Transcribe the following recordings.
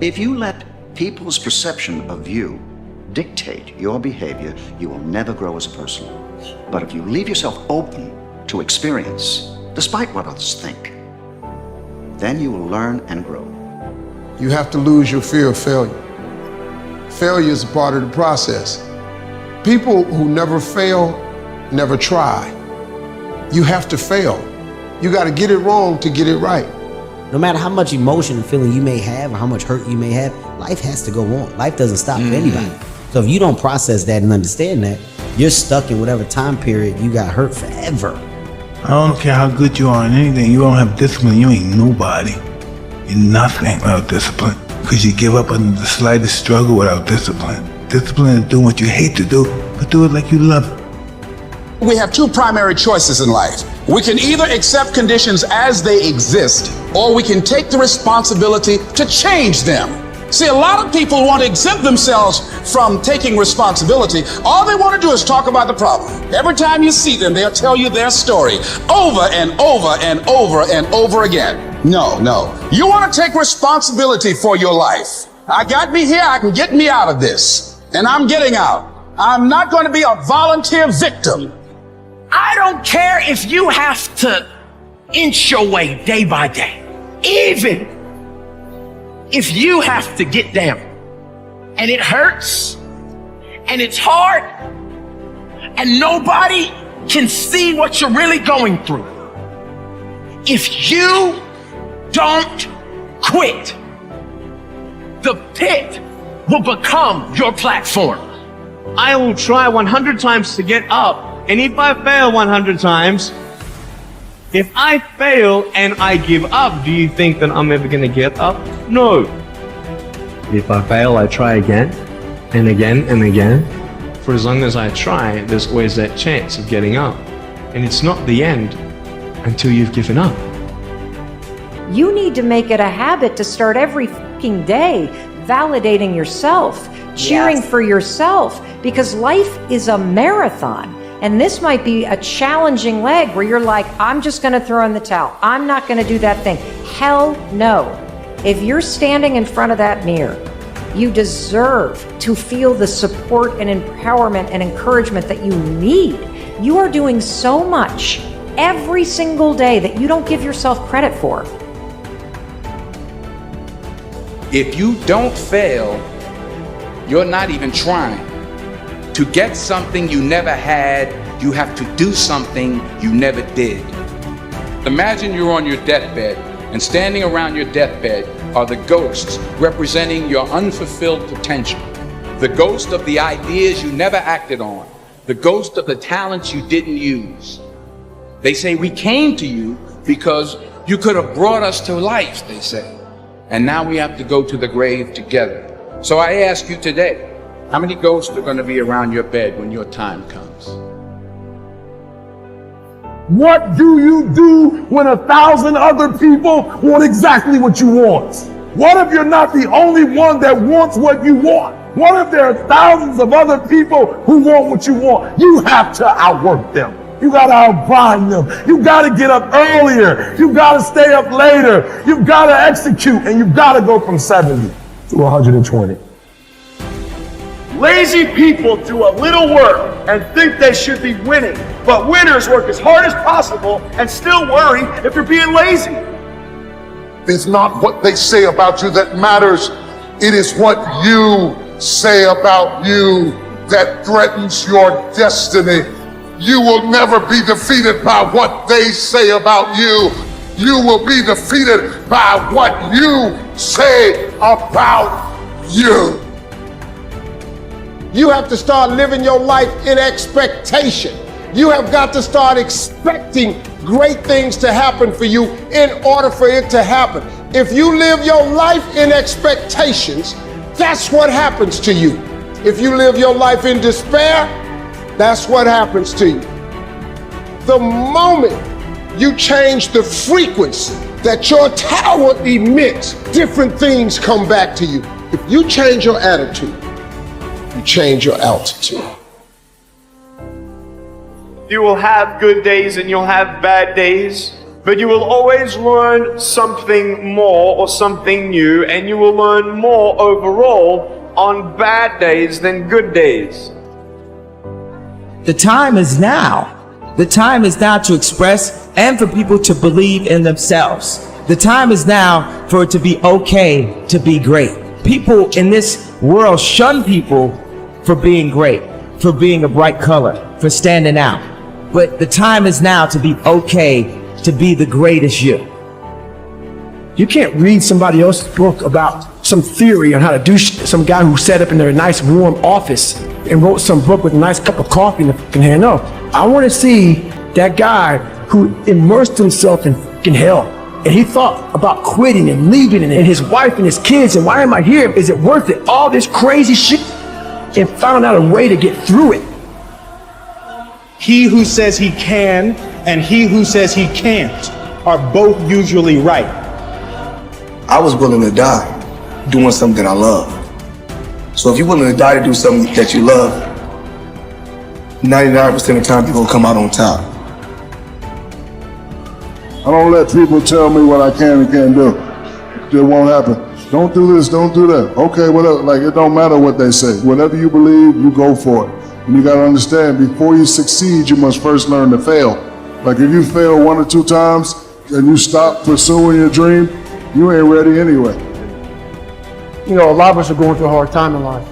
If you let people's perception of you dictate your behavior, you will never grow as a person. But if you leave yourself open to experience, despite what others think, then you will learn and grow. You have to lose your fear of failure. Failure is a part of the process. People who never fail, never try. You have to fail. You got to get it wrong to get it right. No matter how much emotion and feeling you may have or how much hurt you may have, life has to go on. Life doesn't stop for anybody. So if you don't process that and understand that, you're stuck in whatever time period you got hurt forever. I don't care how good you are in anything, you don't have discipline, you ain't nobody. You're nothing without discipline. Because you give up under the slightest struggle without discipline. Discipline is doing what you hate to do, but do it like you love it. We have two primary choices in life. We can either accept conditions as they exist, or we can take the responsibility to change them. See, a lot of people want to exempt themselves from taking responsibility. All they want to do is talk about the problem. Every time you see them, they'll tell you their story over and over and over and over again. No. You want to take responsibility for your life. I got me here, I can get me out of this. And I'm getting out. I'm not going to be a volunteer victim. I don't care if you have to inch your way day by day. Even if you have to get down and it hurts and it's hard and nobody can see what you're really going through. If you don't quit, the pit will become your platform. I will try 100 times to get up, and if I fail 100 times, if I fail and I give up, do you think that I'm ever gonna get up? No. If I fail, I try again, and again, and again. For as long as I try, there's always that chance of getting up. And it's not the end until you've given up. You need to make it a habit to start every fucking day validating yourself, cheering for yourself, because life is a marathon. And this might be a challenging leg where you're like, I'm just going to throw in the towel. I'm not going to do that thing. Hell no. If you're standing in front of that mirror, you deserve to feel the support and empowerment and encouragement that you need. You are doing so much every single day that you don't give yourself credit for. If you don't fail, you're not even trying. To get something you never had, you have to do something you never did. Imagine you're on your deathbed, and standing around your deathbed are the ghosts representing your unfulfilled potential. The ghost of the ideas you never acted on. The ghost of the talents you didn't use. They say, we came to you because you could have brought us to life, they say. And now we have to go to the grave together. So I ask you today, how many ghosts are going to be around your bed when your time comes? What do you do when 1,000 other people want exactly what you want? What if you're not the only one that wants what you want? What if there are thousands of other people who want what you want? You have to outwork them. You got to outgrind them. You got to get up earlier. You got to stay up later. You got to execute, and you got to go from 70 to 120. Lazy people do a little work and think they should be winning, but winners work as hard as possible and still worry if you're being lazy. It's not what they say about you that matters. It is what you say about you that threatens your destiny. You will never be defeated by what they say about you. You will be defeated by what you say about you. You have to start living your life in expectation. You have got to start expecting great things to happen for you in order for it to happen. If you live your life in expectations, that's what happens to you. If you live your life in despair, that's what happens to you. The moment you change the frequency that your tower emits, different things come back to you. If you change your attitude, you change your altitude. You will have good days and you'll have bad days, But you will always learn something more or something new, and you will learn more overall on bad days than good days. The time is now. The time is now to express and for people to believe in themselves. The time is now for it to be okay to be great. People in this world shun people for being great, for being a bright color, for standing out. But the time is now to be okay to be the greatest you. You can't read somebody else's book about some theory on how to do shit. Some guy who sat up in their nice warm office and wrote some book with a nice cup of coffee in the fucking hand. No, I want to see that guy who immersed himself in fucking hell. And he thought about quitting and leaving and his wife and his kids. And why am I here? Is it worth it? All this crazy shit. And found out a way to get through it. He who says he can and he who says he can't are both usually right. I was willing to die doing something I love. So if you're willing to die to do something that you love, 99% of the time you're gonna come out on top. I don't let people tell me what I can and can't do. It won't happen. Don't do this, don't do that. Okay, whatever. Like, it don't matter what they say. Whatever you believe, you go for it. And you gotta understand, before you succeed, you must first learn to fail. Like, if you fail 1 or 2 times and you stop pursuing your dream, you ain't ready anyway. You know, a lot of us are going through a hard time in life.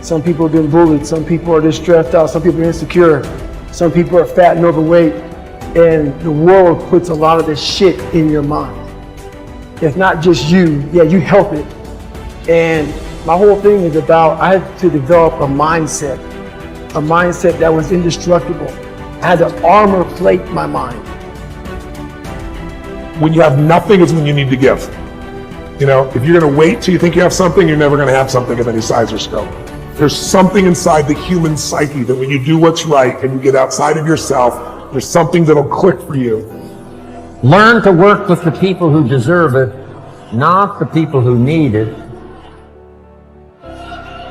Some people are getting bullied. Some people are just stressed out. Some people are insecure. Some people are fat and overweight. And the world puts a lot of this shit in your mind. It's not just you. Yeah, you help it. And my whole thing is about, I had to develop a mindset that was indestructible. I had to armor plate my mind. When you have nothing is when you need to give. You know, if you're gonna wait till you think you have something, you're never gonna have something of any size or scope. There's something inside the human psyche that when you do what's right and you get outside of yourself, there's something that'll click for you. Learn to work with the people who deserve it, not the people who need it.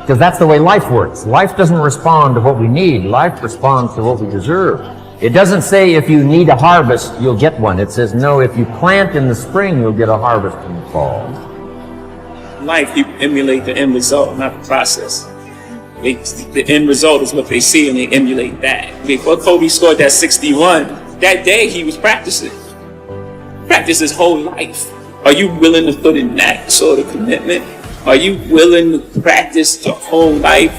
Because that's the way life works. Life doesn't respond to what we need. Life responds to what we deserve. It doesn't say if you need a harvest, you'll get one. It says, no, if you plant in the spring, you'll get a harvest in the fall. Life, you emulate the end result, not the process. The end result is what they see, and they emulate that. Before Kobe scored that 61, that day he was practicing. Practiced his whole life. Are you willing to put in that sort of commitment? Are you willing to practice your whole life